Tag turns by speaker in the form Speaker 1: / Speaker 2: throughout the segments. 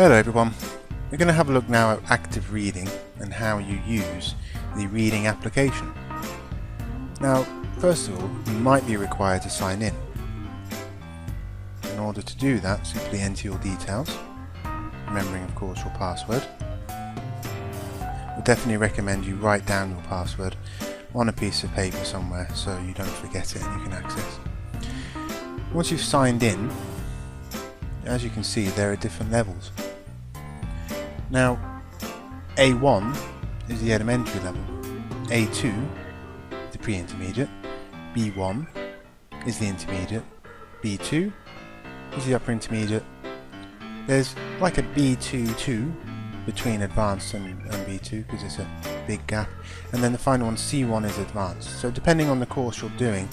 Speaker 1: Hello everyone, we're going to have a look now at active reading and how you use the reading application. Now first of all, you might be required to sign in. In order to do that, simply enter your details, remembering of course your password. We'll definitely recommend you write down your password on a piece of paper somewhere so you don't forget it and you can access. Once you've signed in, as you can see, there are different levels. Now, A1 is the elementary level, A2 the pre-intermediate, B1 is the intermediate, B2 is the upper intermediate. There's like a B2-2 between advanced and B2 because it's a big gap, and then the final one, C1, is advanced. So depending on the course you're doing,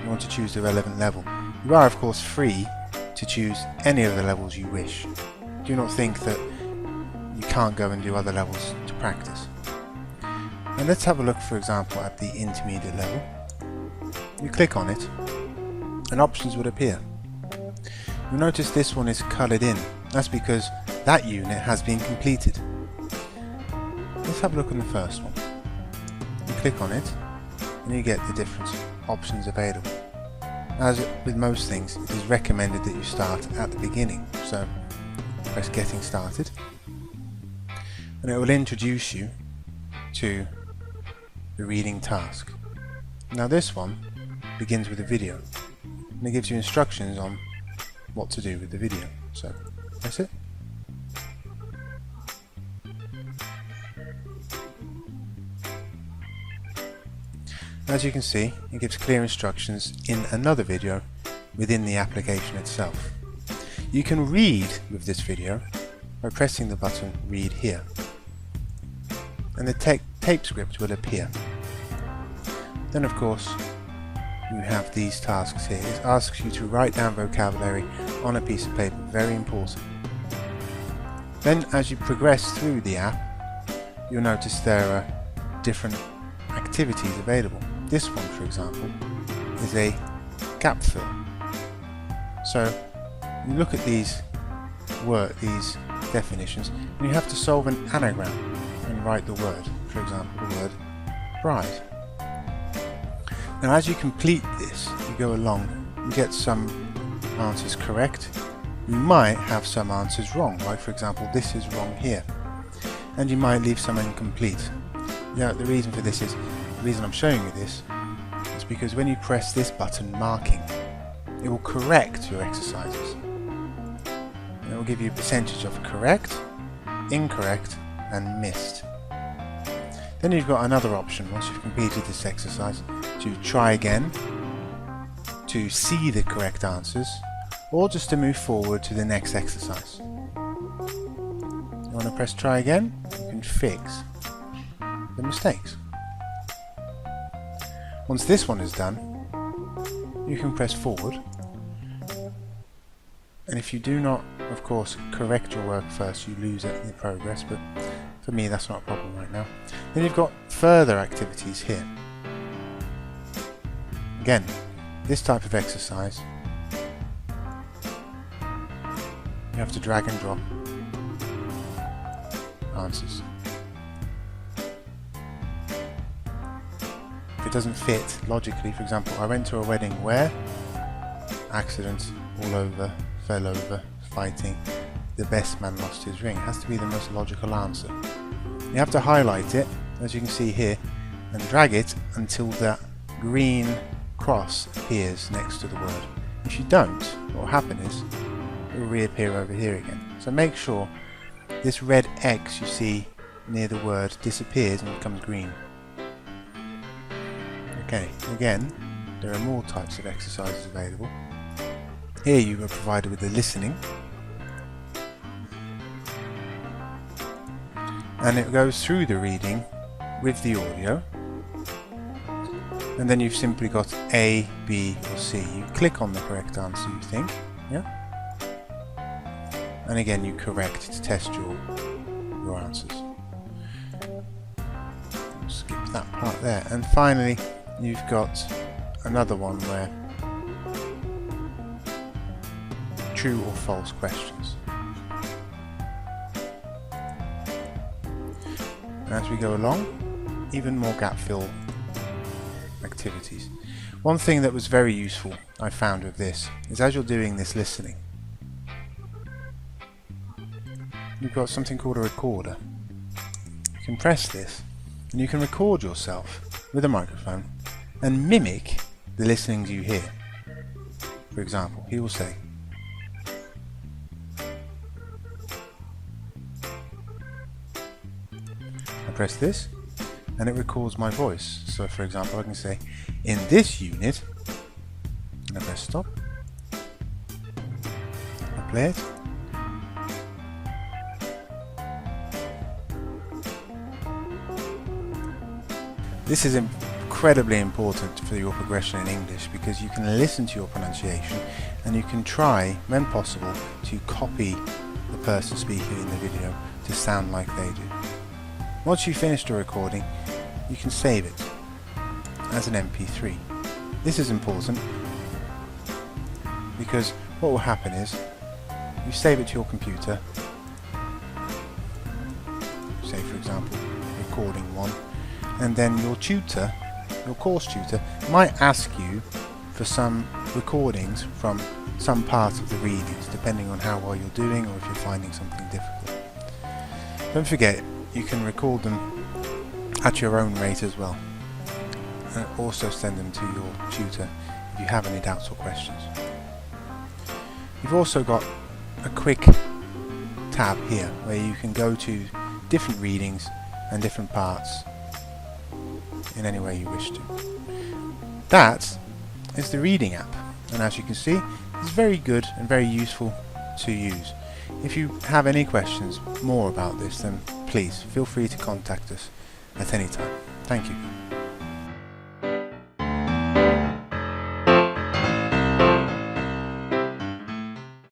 Speaker 1: you want to choose the relevant level. You are of course free to choose any of the levels you wish. Do not think that you can't go and do other levels to practice. And let's have a look, for example, at the intermediate level. You click on it and options would appear. You'll notice this one is coloured in. That's because that unit has been completed. Let's have a look on the first one. You click on it and you get the different options available. As with most things, it is recommended that you start at the beginning, so press Getting Started and it will introduce you to the reading task. Now this one begins with a video and it gives you instructions on what to do with the video, so that's it. As you can see, it gives clear instructions in another video within the application itself. You can read with this video by pressing the button Read Here, and the tape script will appear. Then of course you have these tasks here. It asks you to write down vocabulary on a piece of paper, very important. Then as you progress through the app, you'll notice there are different activities available. This one, for example, is a gap fill. So you look at these definitions and you have to solve an anagram and write the word, for example the word bride. Now as you complete this, you go along, you get some answers correct, you might have some answers wrong, like for example this is wrong here, and you might leave some incomplete. Now the reason for this is, the reason I'm showing you this is because when you press this button marking, it will correct your exercises. And it will give you a percentage of correct, incorrect and missed. Then you've got another option once you've completed this exercise to try again, to see the correct answers, or just to move forward to the next exercise. You want to press try again, you can fix the mistakes. Once this one is done, you can press forward, and if you do not, of course, correct your work first, you lose it in the progress, but for me that's not a problem right now. Then you've got further activities here. Again, this type of exercise, you have to drag and drop answers. If it doesn't fit logically, for example, I went to a wedding where accidents all over, fell over, fighting, the best man lost his ring. It has to be the most logical answer. You have to highlight it, as you can see here, and drag it until that green cross appears next to the word. If you don't, what will happen is it will reappear over here again. So make sure this red X you see near the word disappears and becomes green. Okay, again, there are more types of exercises available. Here you are provided with the listening, and it goes through the reading with the audio, and then you've simply got A, B or C. You click on the correct answer you think, yeah? And again you correct to test your answers. Skip that part there, and finally you've got another one where true or false questions. And as we go along, even more gap fill activities. One thing that was very useful I found with this is as you're doing this listening, you've got something called a recorder. You can press this and you can record yourself with a microphone and mimic the listenings you hear. For example, he will say, I press this and it records my voice. So for example, I can say, in this unit, and I press stop, I play it, this is incredibly important for your progression in English because you can listen to your pronunciation and you can try, when possible, to copy the person speaking in the video to sound like they do. Once you've finished a recording, you can save it as an MP3. This is important because what will happen is you save it to your computer, say for example recording 1, and then your tutor, your course tutor, might ask you for some recordings from some part of the readings, depending on how well you're doing or if you're finding something difficult. Don't forget, you can record them at your own rate as well, and also send them to your tutor if you have any doubts or questions. You've also got a quick tab here where you can go to different readings and different parts in any way you wish to. That is the reading app, and as you can see, it's very good and very useful to use. If you have any questions more about this, then please feel free to contact us at any time. Thank you.